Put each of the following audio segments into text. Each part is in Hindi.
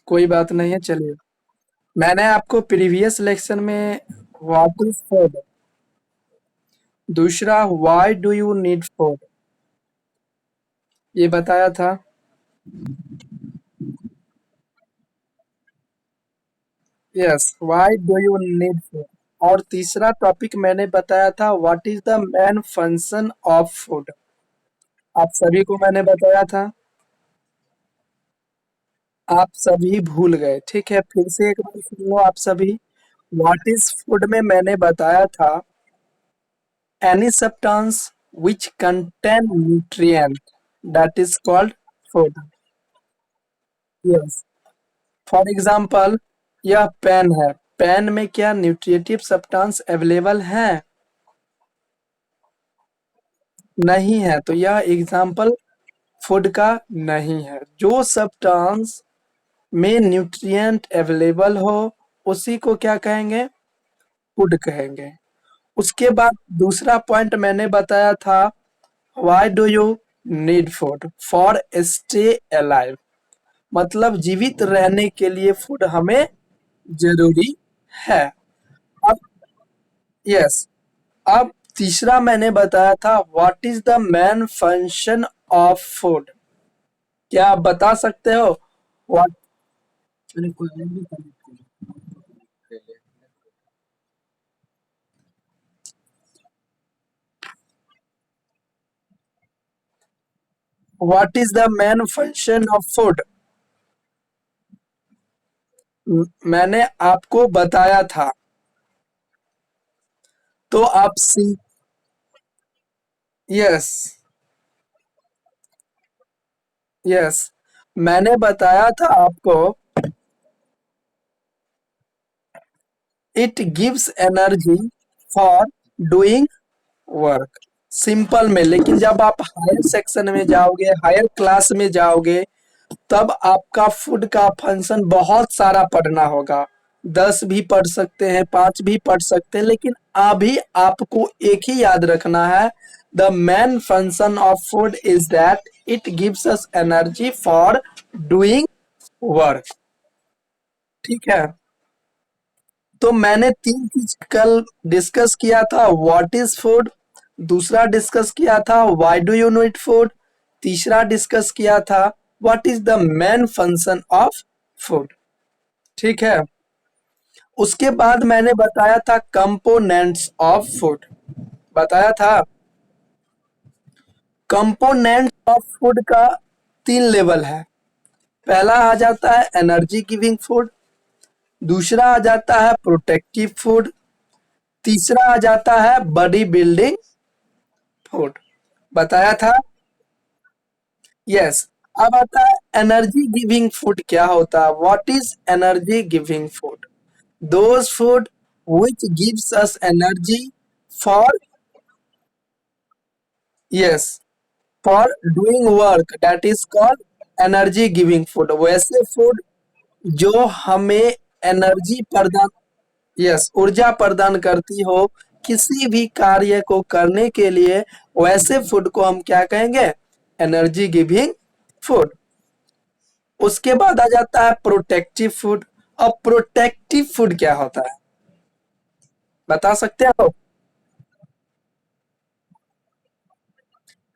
कोई बात नहीं है, चलिए। मैंने आपको प्रीवियस लेक्चर में व्हाट इज फूड, दूसरा why do you need food, ये बताया था। Yes, why do you need food. और तीसरा टॉपिक मैंने बताया था what is the main function of food. आप सभी को मैंने बताया था, आप सभी भूल गए। ठीक है, फिर से एक बार सुन लो आप सभी। व्हाट इज फूड में मैंने बताया था any substance which contain nutrient that is called food. Yes. For example, यह पेन है, पेन में क्या न्यूट्रिएटिव सब्सटेंस अवेलेबल है? नहीं है, तो यह एग्जाम्पल फूड का नहीं है। जो सब्सटेंस में न्यूट्रिएंट अवेलेबल हो उसी को क्या कहेंगे? फूड कहेंगे। उसके बाद दूसरा पॉइंट मैंने बताया था why do you need food for stay alive, मतलब जीवित रहने के लिए फूड हमें जरूरी है। अब यस, अब तीसरा मैंने बताया था what is the main function of food. क्या आप बता सकते हो what what is the main function of food? मैंने आपको बताया था, तो आप सी। यस, यस, मैंने बताया था आपको it gives energy for doing work, simple में। लेकिन जब आप हायर सेक्शन में जाओगे, हायर क्लास में जाओगे, तब आपका फूड का फंक्शन बहुत सारा पढ़ना होगा। 10 भी पढ़ सकते हैं, 5 भी पढ़ सकते हैं, लेकिन अभी आपको एक ही याद रखना है, the main function of food is that it gives us energy for doing work. ठीक है, तो मैंने 3 चीज कल डिस्कस किया था, व्हाट इज फूड, दूसरा डिस्कस किया था why do you need food, तीसरा डिस्कस किया था what is the main function of food. ठीक है, उसके बाद मैंने बताया था कंपोनेंट्स ऑफ फूड, बताया था कंपोनेंट्स ऑफ फूड का 3 लेवल है। पहला आ जाता है एनर्जी गिविंग फूड, दूसरा आ जाता है प्रोटेक्टिव फूड, तीसरा आ जाता है बॉडी बिल्डिंग फूड, बताया था। यस, अब आता है एनर्जी गिविंग फूड क्या होता है, what is energy giving food? Those food which gives us energy for, yes, for doing work, that is called energy giving food। वैसे फूड जो हमें एनर्जी प्रदान, यस, ऊर्जा प्रदान करती हो किसी भी कार्य को करने के लिए, वैसे फूड को हम क्या कहेंगे? Energy giving food. उसके बाद आ जाता है प्रोटेक्टिव फूड। अब प्रोटेक्टिव फूड क्या होता है, बता सकते हो?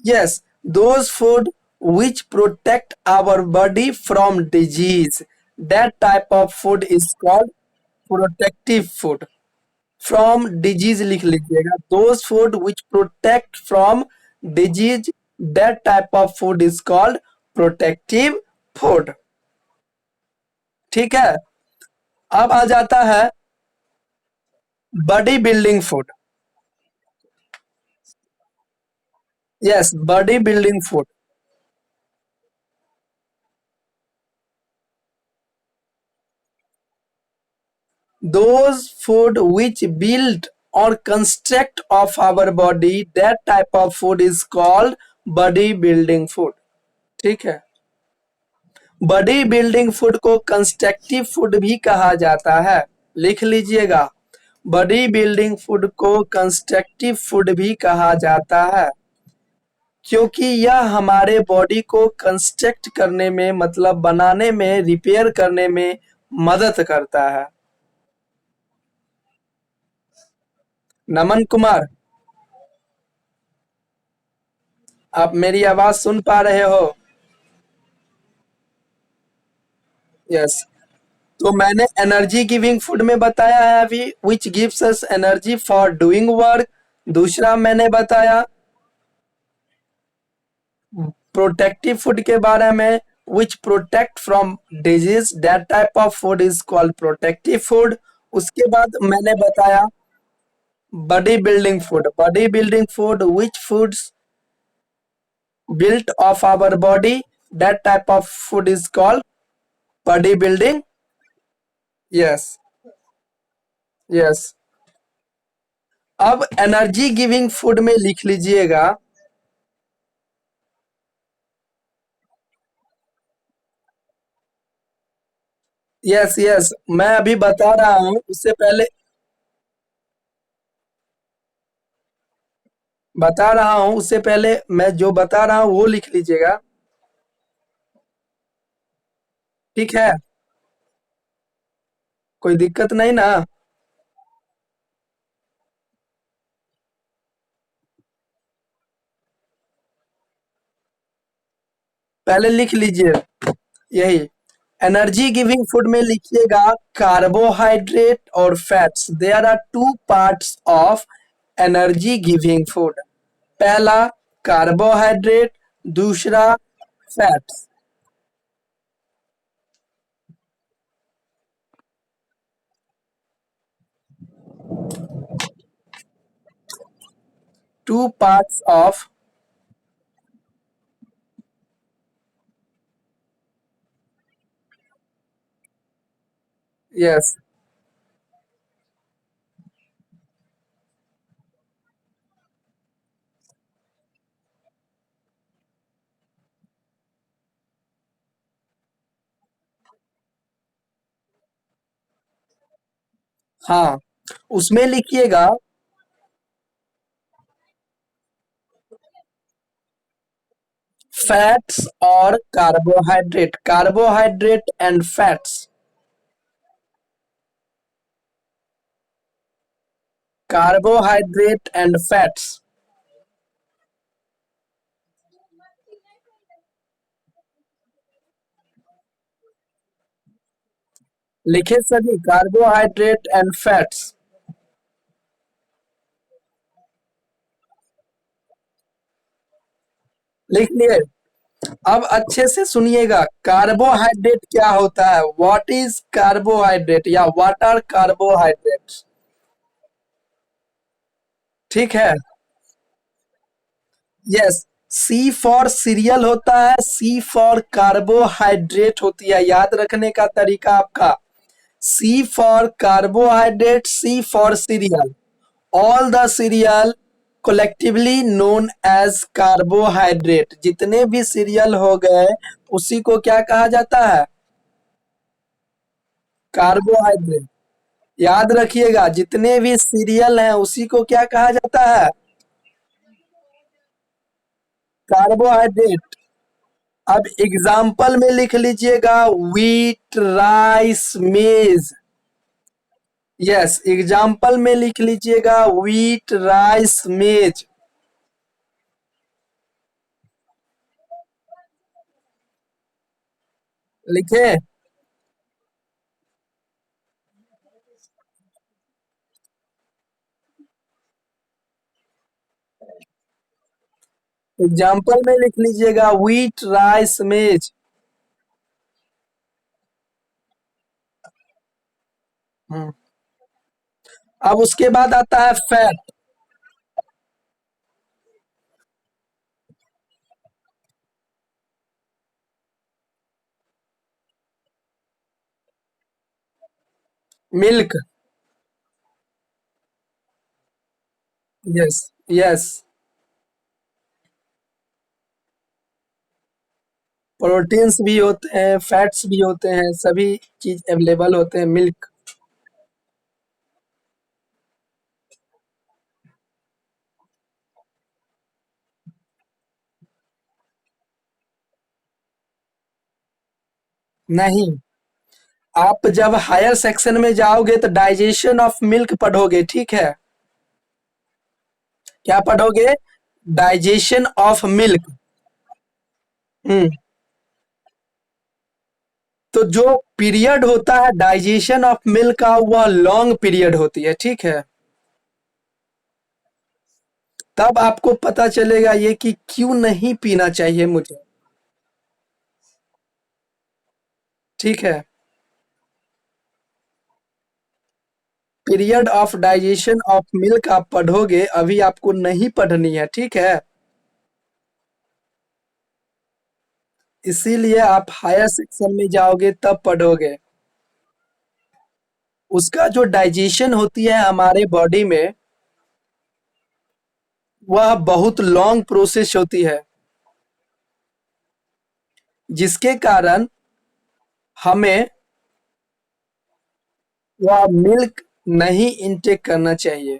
Yes, those food which protect our body from disease, that type of food is called protective food। From disease लिख लीजिएगा, those food which protect from disease, that type of food is called protective food. ठीक है, अब आ जाता है body building food. Yes, body building food, those food which build or construct of our body, that type of food is called body building food। ठीक है, बॉडी बिल्डिंग फूड को कंस्ट्रक्टिव फूड भी कहा जाता है, लिख लीजिएगा। बॉडी बिल्डिंग फूड को कंस्ट्रक्टिव फूड भी कहा जाता है। क्योंकि यह हमारे बॉडी को कंस्ट्रक्ट करने में मतलब बनाने में, रिपेयर करने में मदद करता है। नमन कुमार, आप मेरी आवाज सुन पा रहे हो? यस। तो मैंने एनर्जी गिविंग फूड में बताया है अभी, which gives us energy for doing work. दूसरा मैंने बताया प्रोटेक्टिव फूड के बारे में, विच protect from disease, that type of food is called protective food. उसके बाद मैंने बताया body building food, which foods built of our body, that type of food is called bodybuilding. Yes, yes। अब एनर्जी गिविंग फूड में लिख लीजिएगा। यस यस, मैं अभी बता रहा हूँ, उससे पहले मैं जो बता रहा हूँ वो लिख लीजिएगा। ठीक है, कोई दिक्कत नहीं ना? पहले लिख लीजिए यही। एनर्जी गिविंग फूड में लिखिएगा कार्बोहाइड्रेट और fats, there are two parts of energy giving food. पहला कार्बोहाइड्रेट, दूसरा fats. Two parts of. Yes. हाँ, उसमें लिखिएगा फैट्स और carbohydrate, carbohydrate and fats. Carbohydrate and fats. लिखे सभी कार्बोहाइड्रेट एंड फैट्स। लिख लिए? अब अच्छे से सुनिएगा, कार्बोहाइड्रेट क्या होता है, व्हाट इज कार्बोहाइड्रेट या व्हाट आर कार्बोहाइड्रेट्स। ठीक है। यस। सी फॉर सीरियल होता है, सी फॉर कार्बोहाइड्रेट होती है, याद रखने का तरीका आपका। C for carbohydrate, C for cereal. All the cereal collectively known as carbohydrate, जितने भी सीरियल हो गए उसी को क्या कहा जाता है? कार्बोहाइड्रेट। याद रखिएगा, जितने भी सीरियल हैं उसी को क्या कहा जाता है? कार्बोहाइड्रेट। अब एग्जाम्पल में लिख लीजिएगा व्हीट, राइस, मेज। यस, एग्जाम्पल में लिख लीजिएगा व्हीट, राइस, मेज। लिखे? एग्जाम्पल में लिख लीजिएगा व्हीट, राइस, मेज। हम्म। अब उसके बाद आता है fat. Milk. Yes yes. Proteins भी होते हैं, फैट्स भी होते हैं, सभी चीज अवेलेबल होते हैं मिल्क। नहीं, आप जब हायर सेक्शन में जाओगे तो डाइजेशन ऑफ मिल्क पढ़ोगे, ठीक है। क्या पढ़ोगे? Digestion of milk. हम्म। तो जो पीरियड होता है डाइजेशन ऑफ मिल्क का, वह लॉन्ग पीरियड होती है, ठीक है। तब आपको पता चलेगा ये कि क्यों नहीं पीना चाहिए मुझे, ठीक है। Period of digestion of milk आप पढ़ोगे, अभी आपको नहीं पढ़नी है, ठीक है। इसीलिए आप हायर सेक्शन में जाओगे तब पढ़ोगे। उसका जो डाइजेशन होती है हमारे बॉडी में, वह बहुत लॉन्ग प्रोसेस होती है, जिसके कारण हमें वह मिल्क नहीं इनटेक करना चाहिए।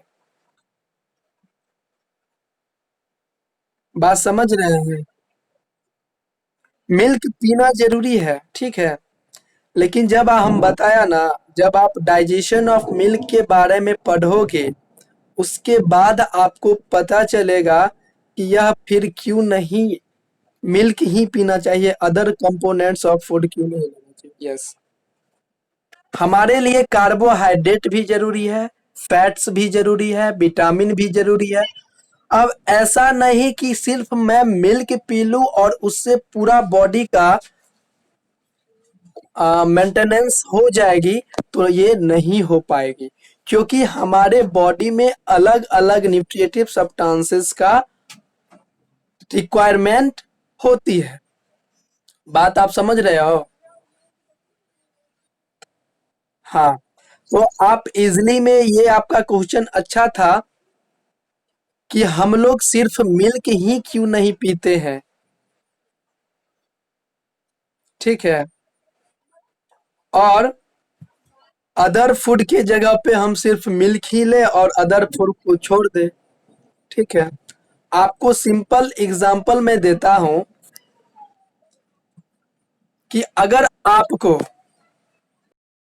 बात समझ रहे हैं? मिल्क पीना जरूरी है, ठीक है। लेकिन जब हम बताया ना, जब आप डाइजेशन ऑफ मिल्क के बारे में पढ़ोगे, उसके बाद आपको पता चलेगा कि यह फिर क्यों नहीं मिल्क ही पीना चाहिए, अदर कंपोनेंट्स ऑफ फूड क्यों नहीं लेना चाहिए। यस, हमारे लिए कार्बोहाइड्रेट भी जरूरी है, फैट्स भी जरूरी है, विटामिन भी जरूरी है। अब ऐसा नहीं कि सिर्फ मैं मिल्क पी लूं और उससे पूरा बॉडी का मेंटेनेंस हो जाएगी, तो ये नहीं हो पाएगी, क्योंकि हमारे बॉडी में अलग अलग न्यूट्रिएटिव सब्सटेंसेस का रिक्वायरमेंट होती है। बात आप समझ रहे हो? हाँ। तो आप इजली में, ये आपका क्वेश्चन अच्छा था कि हम लोग सिर्फ मिल्क ही क्यों नहीं पीते हैं, ठीक है। और अदर फूड के जगह पे हम सिर्फ मिल्क ही ले और अदर फूड को छोड़ दे, ठीक है। आपको सिंपल एग्जांपल मैं देता हूं कि अगर आपको